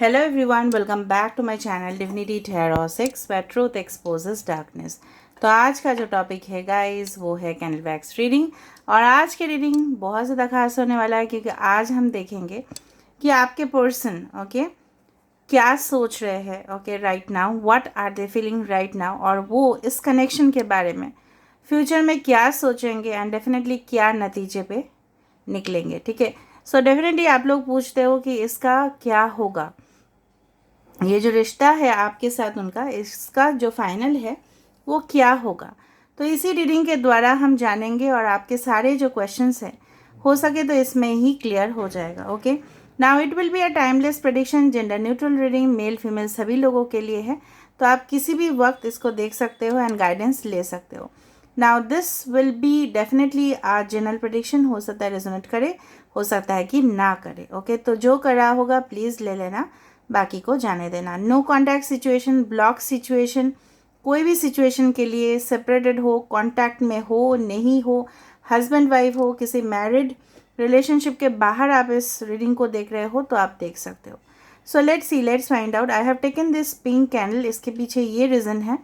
Hello everyone, welcome back to my channel Divinity Tarot 6 where truth exposes darkness। तो आज का जो topic है गाइस वो है कैंडल वैक्स रीडिंग। और आज की रीडिंग बहुत ज़्यादा खास होने वाला है क्योंकि आज हम देखेंगे कि आपके पर्सन क्या सोच रहे हैं right now, what are they feeling right now, और वो इस कनेक्शन के बारे में फ्यूचर में क्या सोचेंगे एंड डेफिनेटली क्या नतीजे पे निकलेंगे। ठीक है, सो डेफिनेटली आप लोग पूछते हो कि इसका क्या होगा, ये जो रिश्ता है आपके साथ उनका, इसका जो फाइनल है वो क्या होगा। तो इसी रीडिंग के द्वारा हम जानेंगे और आपके सारे जो क्वेश्चंस हैं हो सके तो इसमें ही क्लियर हो जाएगा। Okay, now it will be a timeless prediction, gender neutral reading, male female सभी लोगों के लिए है। तो आप किसी भी वक्त इसको देख सकते हो एंड गाइडेंस ले सकते हो। Now this will be definitely a general prediction, हो सकता है रेजोनेट करे, हो सकता है कि ना करे। ओके, तो जो करा होगा प्लीज़ ले लेना, बाकी को जाने देना। No contact situation, block situation, कोई भी सिचुएशन के लिए सेपरेटेड हो, कॉन्टैक्ट में हो नहीं हो, हस्बैंड वाइफ हो, किसी मैरिड रिलेशनशिप के बाहर आप इस रीडिंग को देख रहे हो तो आप देख सकते हो। So let's see, let's find out. I have taken this pink candle. इसके पीछे ये रीज़न है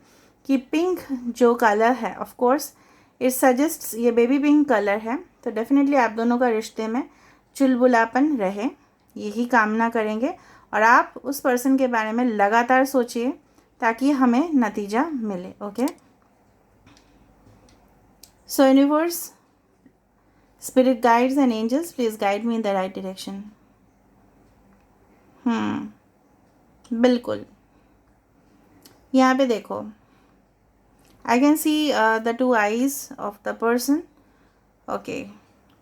कि पिंक जो कलर है ऑफ कोर्स इट सजेस्ट, ये बेबी पिंक कलर है, तो डेफिनेटली आप दोनों का रिश्ते में चुलबुलापन रहे, यही कामना करेंगे। और आप उस पर्सन के बारे में लगातार सोचिए ताकि हमें नतीजा मिले। Okay, so universe, spirit guides and angels, please guide me in the right direction. बिल्कुल, यहाँ पे देखो, I can see the two eyes of the person. Okay,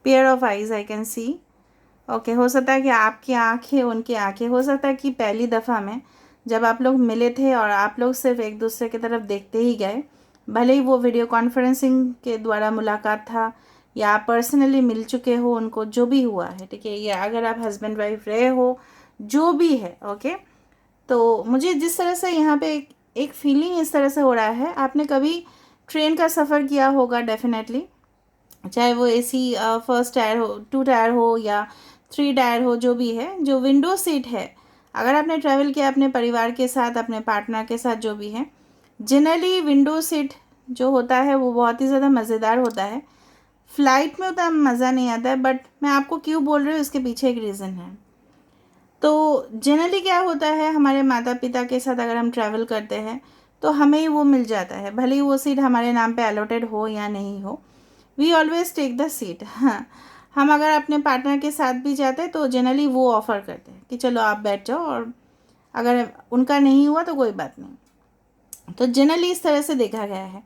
pair of eyes I can see. Okay, हो सकता है कि आपकी आंखें उनकी आंखें, हो सकता है कि पहली दफ़ा में जब आप लोग मिले थे और आप लोग सिर्फ एक दूसरे की तरफ देखते ही गए, भले ही वो वीडियो कॉन्फ्रेंसिंग के द्वारा मुलाकात था या आप पर्सनली मिल चुके हो उनको, जो भी हुआ है, ठीक है, या अगर आप हस्बैंड वाइफ रहे हो, जो भी है। ओके, तो मुझे जिस तरह से यहाँ पे एक फीलिंग इस तरह से हो रहा है, आपने कभी ट्रेन का सफ़र किया होगा डेफिनेटली, चाहे वो एसी फर्स्ट टायर हो, टू टायर हो या थ्री टायर हो, जो भी है, जो विंडो सीट है, अगर आपने ट्रैवल किया अपने परिवार के साथ, अपने पार्टनर के साथ, जो भी है, जनरली विंडो सीट जो होता है वो बहुत ही ज़्यादा मज़ेदार होता है। फ़्लाइट में उतना मज़ा नहीं आता है, बट मैं आपको क्यों बोल रही हूँ इसके पीछे एक रीज़न है। तो जनरली क्या होता है, हमारे माता पिता के साथ अगर हम ट्रैवल करते हैं तो हमें ही वो मिल जाता है, भले ही वो सीट हमारे नाम पे अलॉटेड हो या नहीं हो, we always take the seat. हाँ, हम अगर अपने पार्टनर के साथ भी जाते हैं तो जनरली वो ऑफ़र करते हैं कि चलो आप बैठ जाओ, और अगर उनका नहीं हुआ तो कोई बात नहीं। तो जनरली इस तरह से देखा गया है।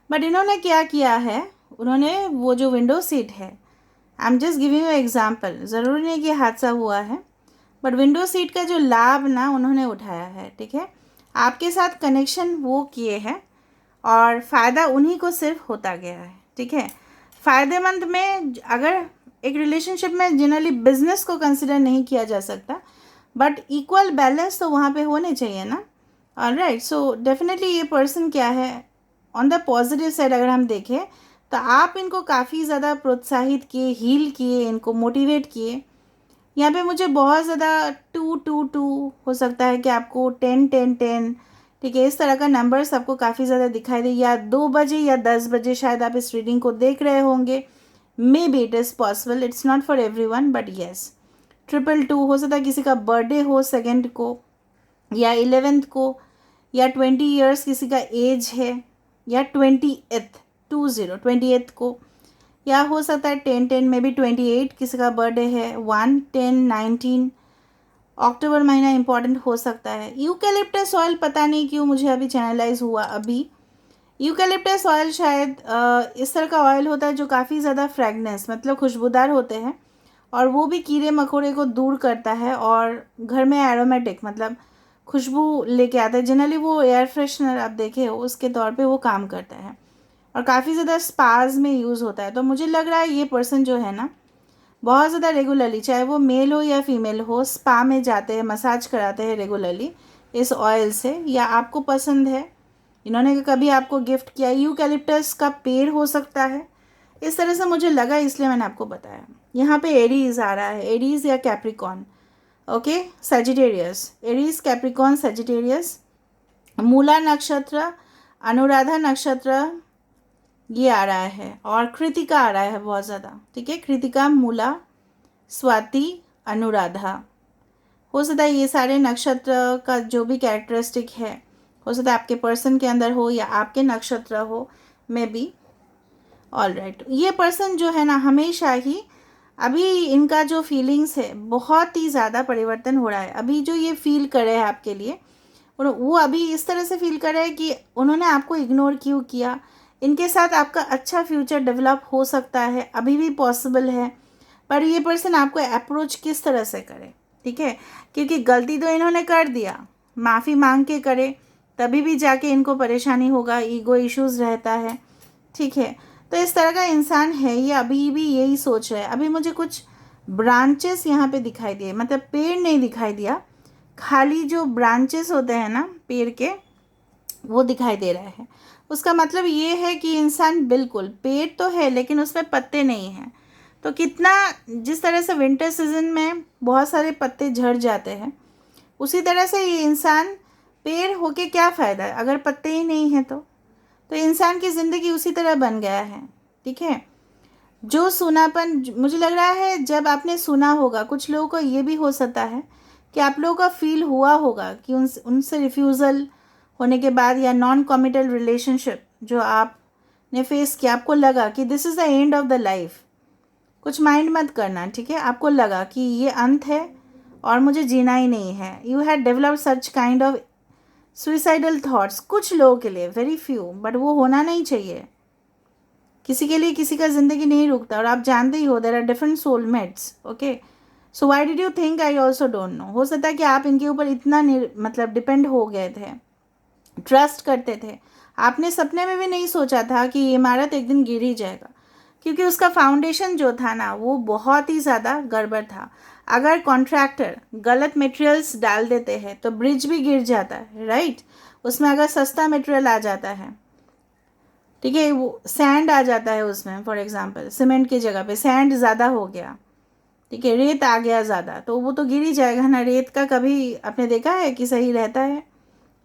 बट इन्होंने क्या किया है, उन्होंने वो जो विंडो सीट है, I am just giving you example, ज़रूरी नहीं कि हादसा हुआ है, बट विंडो सीट का जो लाभ ना उन्होंने उठाया है। ठीक है, आपके साथ कनेक्शन वो किए हैं और फ़ायदा उन्हीं को सिर्फ होता गया है। ठीक है, फ़ायदेमंद में अगर एक रिलेशनशिप में जनरली बिजनेस को कंसिडर नहीं किया जा सकता, बट इक्वल बैलेंस तो वहाँ पे होने चाहिए ना। ऑलराइट, सो डेफिनेटली ये पर्सन क्या है, ऑन द पॉजिटिव साइड अगर हम देखें तो आप इनको काफ़ी ज़्यादा प्रोत्साहित किए, हील किए, इनको मोटिवेट किए। यहाँ पे मुझे बहुत ज़्यादा 2 2 2 हो सकता है कि आपको 10 10 10, ठीक है, इस तरह का नंबर्स आपको काफ़ी ज़्यादा दिखाई दे, या 2 बजे या 10 बजे शायद आप इस रीडिंग को देख रहे होंगे। May be it is possible, it's not for every one, but yes 2 2 2 हो सकता है किसी का बर्थडे हो सेकेंड को, या 11th को, या 20 ईयर्स किसी का एज है, या 20th 20 को, या हो सकता है 10 10 में भी 28 किसी का बर्थडे है, 1 10 19 अक्टूबर महीना इंपॉर्टेंट हो सकता है। यूकैलिप्टस ऑयल, पता नहीं क्यों मुझे अभी चैनलाइज हुआ। अभी यूकैलिप्टस ऑयल शायद इस तरह का ऑयल होता है जो काफ़ी ज़्यादा फ्रेगनेंस, मतलब खुशबूदार होते हैं, और वो भी कीड़े मकोड़े को दूर करता है और घर में एरोमेटिक मतलब खुशबू लेके आता है। जनरली वो एयर फ्रेशनर आप देखे हो उसके तौर पे वो काम करता है और काफ़ी ज़्यादा स्पाज में यूज़ होता है। तो मुझे लग रहा है ये पर्सन जो है ना, बहुत ज़्यादा रेगुलरली, चाहे वो मेल हो या फीमेल हो, स्पा में जाते हैं, मसाज कराते हैं रेगुलरली इस ऑयल से, या आपको पसंद है, इन्होंने कभी आपको गिफ्ट किया। यूकैलिप्टस का पेड़ हो सकता है, इस तरह से मुझे लगा, इसलिए मैंने आपको बताया। यहाँ पे एरीज आ रहा है, एरीज या Capricorn. Okay, Sagittarius, Aries, Capricorn, Sagittarius, Mula नक्षत्र, अनुराधा नक्षत्र ये आ रहा है, और कृतिका आ रहा है बहुत ज़्यादा, ठीक है, कृतिका, मूला, स्वाति, अनुराधा। हो सकता है ये सारे नक्षत्र का जो भी कैरेक्टरिस्टिक है, हो सकता है आपके पर्सन के अंदर हो या आपके नक्षत्र हो, मे बी। ऑल राइट, ये पर्सन जो है ना, हमेशा ही अभी इनका जो फीलिंग्स है बहुत ही ज़्यादा परिवर्तन हो रहा है। अभी जो ये फील कर रहे हैं आपके लिए, और वो अभी इस तरह से फील कर रहे हैं कि उन्होंने आपको इग्नोर क्यों किया। इनके साथ आपका अच्छा फ्यूचर डेवलप हो सकता है, अभी भी पॉसिबल है, पर ये पर्सन आपको अप्रोच किस तरह से करे, ठीक है, क्योंकि गलती तो इन्होंने कर दिया, माफ़ी मांग के करे तभी भी जाके इनको परेशानी होगा, ईगो इश्यूज़ रहता है, ठीक है। तो इस तरह का इंसान है ये, अभी भी यही सोच रहा है। अभी मुझे कुछ ब्रांचेस यहाँ पे दिखाई दिए, मतलब पेड़ नहीं दिखाई दिया, खाली जो ब्रांचेस होते हैं ना पेड़ के, वो दिखाई दे रहा है। उसका मतलब ये है कि इंसान, बिल्कुल पेड़ तो है लेकिन उसमें पत्ते नहीं हैं। तो कितना, जिस तरह से विंटर सीजन में बहुत सारे पत्ते झड़ जाते हैं, उसी तरह से ये इंसान, पेड़ होके क्या फ़ायदा है अगर पत्ते ही नहीं हैं। तो इंसान की ज़िंदगी उसी तरह बन गया है, ठीक है। जो सुनापन, मुझे लग रहा है जब आपने सुना होगा, कुछ लोगों को ये भी हो सकता है कि आप लोगों का फील हुआ होगा कि उनसे रिफ्यूज़ल होने के बाद या नॉन कमिटल रिलेशनशिप जो आपने फेस किया, आपको लगा कि this is the end of the life. कुछ माइंड मत करना, ठीक है, आपको लगा कि ये अंत है और मुझे जीना ही नहीं है। You had developed such kind of suicidal thoughts, कुछ लोगों के लिए, वेरी फ्यू, बट वो होना नहीं चाहिए। किसी के लिए किसी का ज़िंदगी नहीं रुकता, और आप जानते ही हो there are different soulmates, okay. So why did you think, I also don't know. हो सकता है कि आप इनके ऊपर इतना मतलब डिपेंड हो गए थे, ट्रस्ट करते थे, आपने सपने में भी नहीं सोचा था कि ये इमारत एक दिन गिर ही जाएगा, क्योंकि उसका फाउंडेशन जो था ना वो बहुत ही ज़्यादा गड़बड़ था। अगर कॉन्ट्रैक्टर गलत मटेरियल्स डाल देते हैं तो ब्रिज भी गिर जाता है, राइट। उसमें अगर सस्ता मटेरियल आ जाता है, ठीक है, वो सैंड आ जाता है उसमें, फॉर एग्जांपल सीमेंट की जगह पे सैंड ज़्यादा हो गया, ठीक है, रेत आ गया ज़्यादा, तो वो तो गिर ही जाएगा ना। रेत का कभी आपने देखा है कि सही रहता है?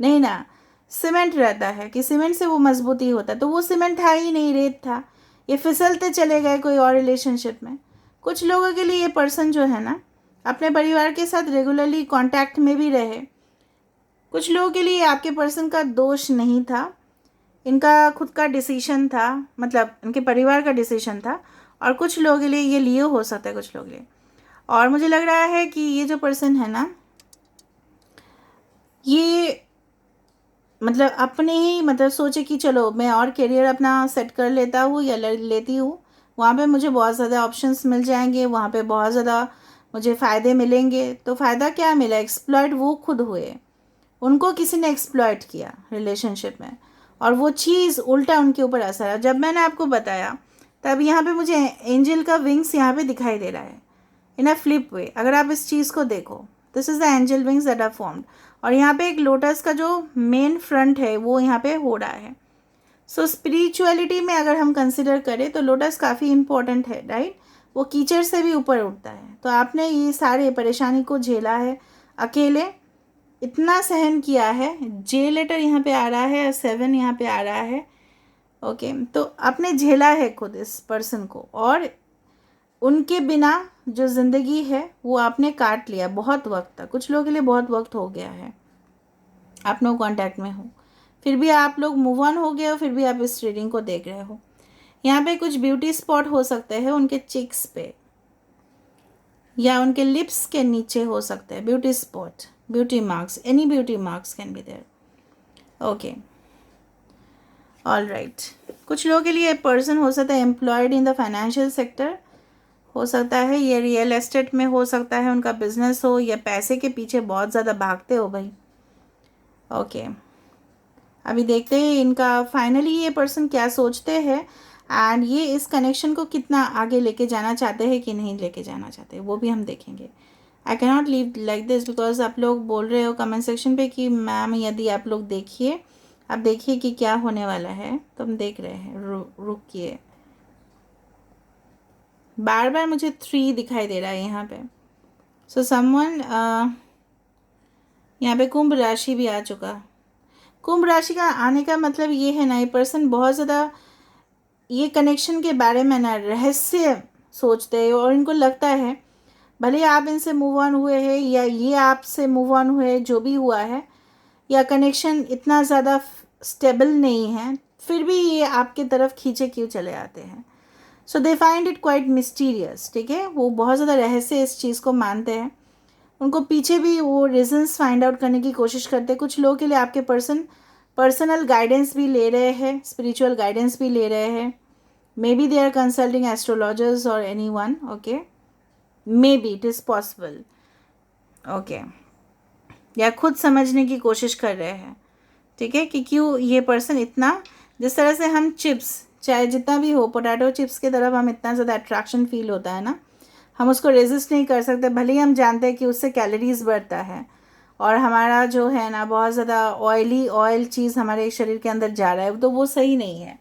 नहीं ना। सीमेंट रहता है कि सीमेंट से वो मजबूती होता है, तो वो सीमेंट था ही नहीं, रेत था। ये फिसलते चले गए कोई और रिलेशनशिप में। कुछ लोगों के लिए ये पर्सन जो है ना, अपने परिवार के साथ रेगुलरली कांटेक्ट में भी रहे। कुछ लोगों के लिए आपके पर्सन का दोष नहीं था, इनका खुद का डिसीजन था, मतलब इनके परिवार का डिसीजन था। और कुछ लोगों के लिए ये लियो हो सकता है, कुछ लोगों के लिए। और मुझे लग रहा है कि ये जो पर्सन है ना, ये मतलब अपने ही मतलब सोचे कि चलो मैं और करियर अपना सेट कर लेता हूँ या लेती हूँ, वहाँ पे मुझे बहुत ज़्यादा ऑप्शंस मिल जाएंगे, वहाँ पे बहुत ज़्यादा मुझे फ़ायदे मिलेंगे। तो फ़ायदा क्या मिला? एक्सप्लॉयट वो खुद हुए, उनको किसी ने एक्सप्लॉयट किया रिलेशनशिप में, और वो चीज़ उल्टा उनके ऊपर असर है। जब मैंने आपको बताया तब यहाँ पे मुझे एंजल का विंग्स यहाँ पे दिखाई दे रहा है इन अ फ्लिप वे। अगर आप इस चीज़ को देखो, this is the angel wings that are formed, और यहाँ पे एक लोटस का जो मेन फ्रंट है वो यहाँ पे हो रहा है। सो स्पिरिचुअलिटी में अगर हम कंसिडर करें तो लोटस काफ़ी इंपॉर्टेंट है, राइट। वो कीचड़ से भी ऊपर उठता है। तो आपने ये सारे परेशानी को झेला है अकेले, इतना सहन किया है। जे लेटर यहाँ पे आ रहा है, 7 यहाँ पे आ रहा है, ओके। तो आपने झेला है खुद इस पर्सन को, और उनके बिना जो ज़िंदगी है वो आपने काट लिया बहुत वक्त तक। कुछ लोगों के लिए बहुत वक्त हो गया है, आप नो कांटेक्ट में हो, फिर भी आप लोग मूव ऑन हो गए हो, फिर भी आप इस रीडिंग को देख रहे हो। यहाँ पे कुछ ब्यूटी स्पॉट हो सकते हैं उनके चिक्स पे या उनके लिप्स के नीचे हो सकते हैं beauty spot, beauty marks, any beauty marks can be there, okay. All right, कुछ लोगों के लिए पर्सन हो सकता है employed in the financial sector, हो सकता है ये रियल एस्टेट में हो सकता है उनका बिजनेस हो, या पैसे के पीछे बहुत ज़्यादा भागते हो भाई, ओके। अभी देखते हैं इनका फाइनली ये पर्सन क्या सोचते हैं, एंड ये इस कनेक्शन को कितना आगे लेके जाना चाहते हैं कि नहीं लेके जाना चाहते, वो भी हम देखेंगे। I can not leave like this, because आप लोग बोल रहे हो कमेंट सेक्शन पे कि मैम यदि आप लोग देखिए, आप देखिए कि क्या होने वाला है, तो हम देख रहे हैं। रुकिए, बार बार मुझे 3 दिखाई दे रहा है यहाँ पे। सो समवन यहाँ पे कुंभ राशि भी आ चुका। कुंभ राशि का आने का मतलब ये है ना, ये पर्सन बहुत ज़्यादा ये कनेक्शन के बारे में ना रहस्य सोचते हैं, और इनको लगता है भले ही आप इनसे मूव ऑन हुए हैं या ये आपसे मूव ऑन हुए, जो भी हुआ है, या कनेक्शन इतना ज़्यादा स्टेबल नहीं है, फिर भी ये आपके तरफ खींचे क्यों चले आते हैं। So they find it quite mysterious, ठीक है, वो बहुत ज़्यादा रहस्य इस चीज़ को मानते हैं। उनको पीछे भी वो रीजंस फाइंड आउट करने की कोशिश करते हैं। कुछ लोगों के लिए आपके पर्सनल गाइडेंस भी ले रहे हैं, स्पिरिचुअल गाइडेंस भी ले रहे हैं। Maybe they are consulting astrologers और any one, okay, maybe it is possible, okay, या खुद समझने की कोशिश कर रहे हैं, ठीक है, कि क्यों ये पर्सन इतना, जिस तरह से हम चिप्स, चाहे जितना भी हो, पोटैटो चिप्स की तरफ हम इतना ज़्यादा अट्रैक्शन फील होता है ना, हम उसको रेजिस्ट नहीं कर सकते, भले ही हम जानते हैं कि उससे कैलोरीज बढ़ता है और हमारा जो है ना बहुत ज़्यादा ऑयल चीज़ हमारे शरीर के अंदर जा रहा है, तो वो सही नहीं है,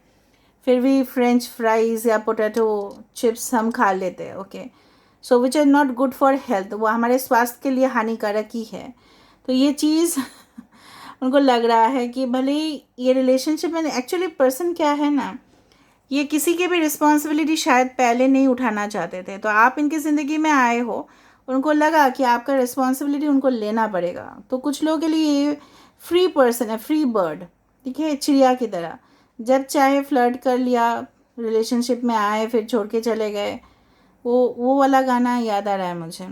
फिर भी फ्रेंच फ्राइज़ या पोटैटो चिप्स हम खा लेते हैं, okay, so which are not good for health, वो हमारे स्वास्थ्य के लिए हानिकारक ही है। तो ये चीज़ उनको लग रहा है कि भले ही ये रिलेशनशिप में, एक्चुअली पर्सन क्या है ना, ये किसी की भी रिस्पॉन्सिबिलिटी शायद पहले नहीं उठाना चाहते थे, तो आप इनकी ज़िंदगी में आए हो, उनको लगा कि आपका रिस्पॉन्सिबिलिटी उनको लेना पड़ेगा। तो कुछ लोगों के लिए ये फ्री पर्सन है, फ्री बर्ड, ठीक है, चिड़िया की तरह, जब चाहे फ्लर्ट कर लिया, रिलेशनशिप में आए फिर छोड़ के चले गए। वो वाला गाना याद आ रहा है मुझे,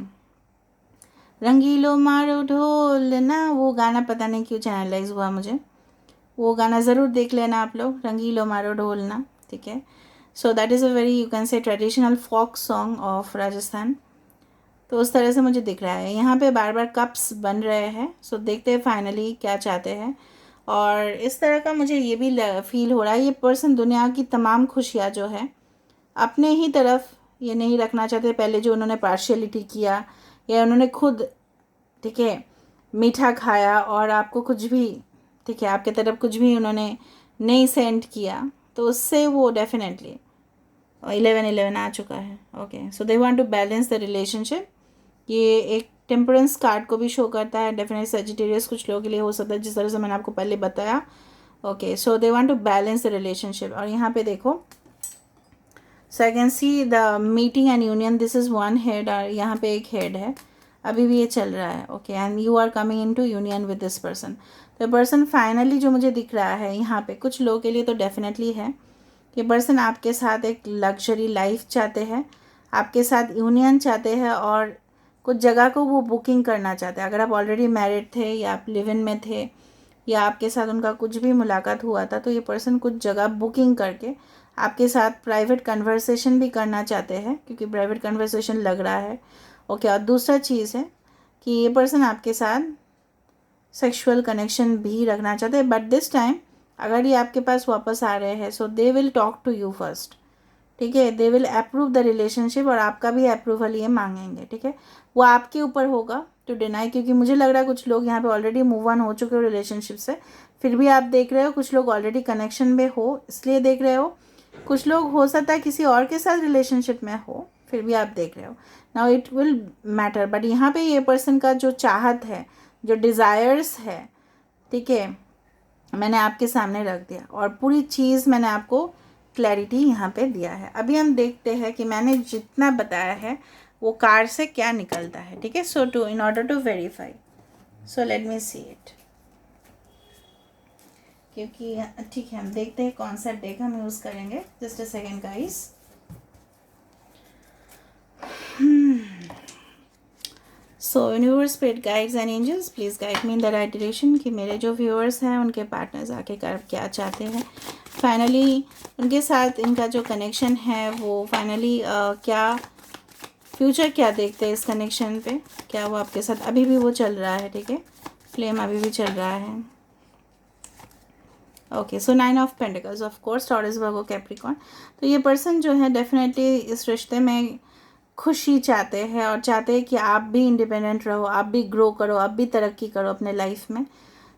रंगीलो मारो ढोल ना, वो गाना पता नहीं क्यों चैनलाइज हुआ मुझे, वो गाना ज़रूर देख लेना आप लोग, रंगीलो मारो ढोल ना, ठीक है। So that is a very, you can say, traditional folk song of Rajasthan. तो उस तरह से मुझे दिख रहा है, यहाँ पे बार बार कप्स बन रहे हैं। सो देखते हैं फाइनली क्या चाहते हैं। और इस तरह का मुझे ये भी फील हो रहा है, ये पर्सन दुनिया की तमाम खुशियाँ जो है अपने ही तरफ ये नहीं रखना चाहते। पहले जो उन्होंने पार्शियलिटी किया, या उन्होंने खुद, ठीक है, मीठा खाया और आपको कुछ भी, ठीक है, आपके तरफ कुछ भी उन्होंने नहीं सेंड किया, तो उससे वो डेफिनेटली 11 आ चुका है, okay. So they want to balance the relationship. ये एक टेम्परेंस कार्ड को भी शो करता है, डेफिनेटली सजिटेरियस कुछ लोगों के लिए हो सकता है, जिस तरह से मैंने आपको पहले बताया, okay. So they want to balance the relationship. और यहाँ पे देखो, so I can see the meeting and union, this is one head, और यहाँ पे एक हेड है, अभी भी ये चल रहा है, okay. And you are coming in to union with this person. तो पर्सन फाइनली जो मुझे दिख रहा है यहाँ पे, कुछ लोगों के लिए तो डेफिनेटली है कि पर्सन आपके साथ एक लग्जरी लाइफ चाहते हैं, आपके साथ यूनियन चाहते हैं, और कुछ जगह को वो बुकिंग करना चाहते हैं। अगर आप ऑलरेडी मैरिड थे या आप लिव इन में थे, या आपके साथ उनका कुछ भी मुलाकात हुआ था, तो ये पर्सन कुछ जगह बुकिंग करके आपके साथ प्राइवेट कन्वर्सेशन भी करना चाहते हैं, क्योंकि प्राइवेट कन्वर्सेशन लग रहा है, ओके। और दूसरा चीज़ है कि ये पर्सन आपके साथ सेक्सुअल कनेक्शन भी रखना चाहते हैं, बट दिस टाइम अगर ये आपके पास वापस आ रहे हैं, so they will talk to you first, ठीक है, they will approve the relationship, और आपका भी अप्रूवल ये मांगेंगे, ठीक है। वो आपके ऊपर होगा टू डिनाई, क्योंकि मुझे लग रहा है कुछ लोग यहाँ पे ऑलरेडी मूव ऑन हो चुके हो रिलेशनशिप से, फिर भी आप देख रहे हो। कुछ लोग ऑलरेडी कनेक्शन में हो इसलिए देख रहे हो, कुछ लोग हो सकता है किसी और के साथ रिलेशनशिप में हो, फिर भी आप देख रहे हो। Now it will matter, but यहाँ पे ये पर्सन का जो चाहत है, जो डिज़ायर्स है, ठीक है, मैंने आपके सामने रख दिया, और पूरी चीज़ मैंने आपको क्लैरिटी यहाँ पे दिया है। अभी हम देखते हैं कि मैंने जितना बताया है वो कार्ड से क्या निकलता है, ठीक है। So to in order to verify, so let me see it, क्योंकि ठीक है, हम देखते हैं कौन सा डेक हम यूज़ करेंगे। Just a second guys. So universe, spirit guides and angels, please guide me in the right direction, कि मेरे जो व्यूअर्स हैं उनके पार्टनर्स आखिरकार क्या चाहते हैं, फाइनली उनके साथ इनका जो कनेक्शन है वो फाइनली क्या फ्यूचर क्या देखते हैं इस कनेक्शन पे, क्या वो आपके साथ अभी भी वो चल रहा है, ठीक है, फ्लेम अभी भी चल रहा है, okay. So 9 of pentacles, of course taurus, Virgo, Capricorn. तो ये पर्सन जो है डेफिनेटली इस रिश्ते में खुशी चाहते हैं, और चाहते हैं कि आप भी इंडिपेंडेंट रहो, आप भी ग्रो करो, आप भी तरक्की करो अपने लाइफ में,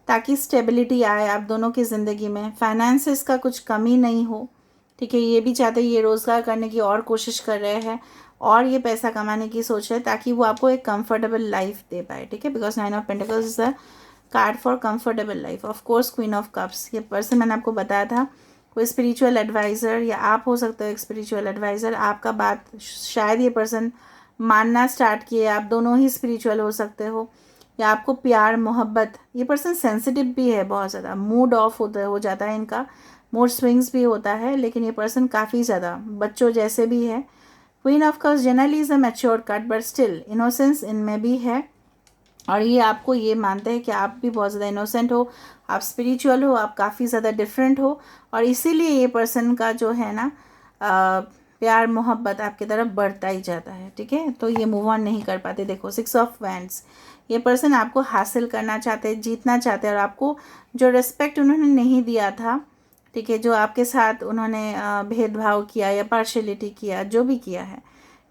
ताकि स्टेबिलिटी आए आप दोनों की ज़िंदगी में, फाइनेंसेस का कुछ कमी नहीं हो, ठीक है। ये भी चाहते हैं, ये रोज़गार करने की और कोशिश कर रहे हैं, और ये पैसा कमाने की सोच है ताकि वो आपको एक कंफर्टेबल लाइफ दे पाए, ठीक है, because 9 of pentacles is the card for comfortable life. Of course queen of cups, ये पर्सन मैंने आपको बताया था कोई स्पिरिचुअल एडवाइज़र या आप हो सकते हो एक स्पिरिचुअल एडवाइज़र। आपका बात शायद ये पर्सन मानना स्टार्ट किए, आप दोनों ही स्पिरिचुअल हो सकते हो, या आपको प्यार मोहब्बत, ये पर्सन सेंसिटिव भी है बहुत ज़्यादा, मूड ऑफ हो जाता है इनका, मूड स्विंग्स भी होता है, लेकिन ये पर्सन काफ़ी ज़्यादा बच्चों जैसे भी है। Queen of cups generally is a mature card but still innocence इनमें भी है, और ये आपको ये मानते हैं कि आप भी बहुत ज़्यादा इनोसेंट हो, आप स्पिरिचुअल हो, आप काफ़ी ज़्यादा डिफरेंट हो, और इसीलिए ये पर्सन का जो है ना प्यार मोहब्बत आपकी तरफ बढ़ता ही जाता है, ठीक है। तो ये मूव ऑन नहीं कर पाते। देखो 6 ऑफ वैंड्स, ये पर्सन आपको हासिल करना चाहते हैं, जीतना चाहते हैं, और आपको जो रिस्पेक्ट उन्होंने नहीं दिया था, ठीक है, जो आपके साथ उन्होंने भेदभाव किया या पार्शलिटी किया, जो भी किया है,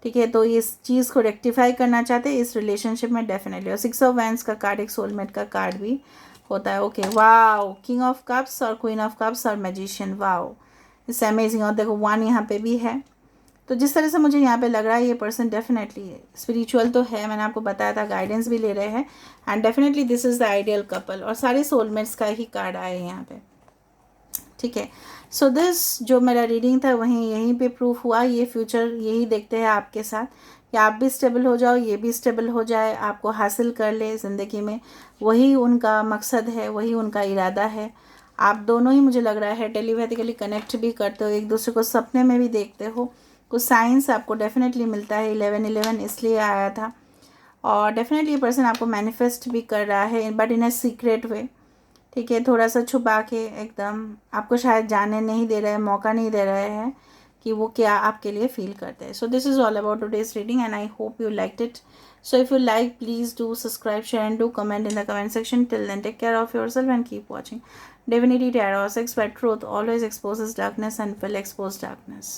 ठीक है, तो इस चीज़ को रेक्टिफाई करना चाहते हैं इस रिलेशनशिप में डेफिनेटली। और 6 ऑफ वैंड्स का कार्ड एक सोलमेट का कार्ड भी होता है। Okay, wow, king of cups और क्वीन ऑफ कप्स और मैजिशियन, वाओ, इट्स अमेजिंग। और देखो 1 यहाँ पे भी है। तो जिस तरह से मुझे यहाँ पे लग रहा है ये पर्सन डेफिनेटली स्पिरिचुअल तो है, मैंने आपको बताया था, गाइडेंस भी ले रहे हैं, and definitely this is the ideal couple, और सारे सोलमेट्स का ही कार्ड आए हैं यहाँ पे, ठीक है। सो दिस जो मेरा रीडिंग था वहीं यहीं पे प्रूफ हुआ। ये फ्यूचर यही देखते हैं आपके साथ, या आप भी स्टेबल हो जाओ, ये भी स्टेबल हो जाए, आपको हासिल कर ले ज़िंदगी में, वही उनका मकसद है, वही उनका इरादा है। आप दोनों ही मुझे लग रहा है टेलीपैथिकली कनेक्ट भी करते हो, एक दूसरे को सपने में भी देखते हो, कुछ साइंस आपको डेफिनेटली मिलता है। 11-11 इसलिए आया था, और डेफिनेटली ये पर्सन आपको मैनिफेस्ट भी कर रहा है, बट इन अ सीक्रेट वे, ठीक है, थोड़ा सा छुपा के, एकदम आपको शायद जाने नहीं दे रहे हैं, मौका नहीं दे रहे हैं कि वो क्या आपके लिए फील करते हैं। So this is all about today's reading and I hope you liked it. So if you like please do subscribe, share and do comment in the comment section. Till then, take care of yourself and keep watching Divinity Tarot 6 by Truth always exposes darkness and will expose darkness.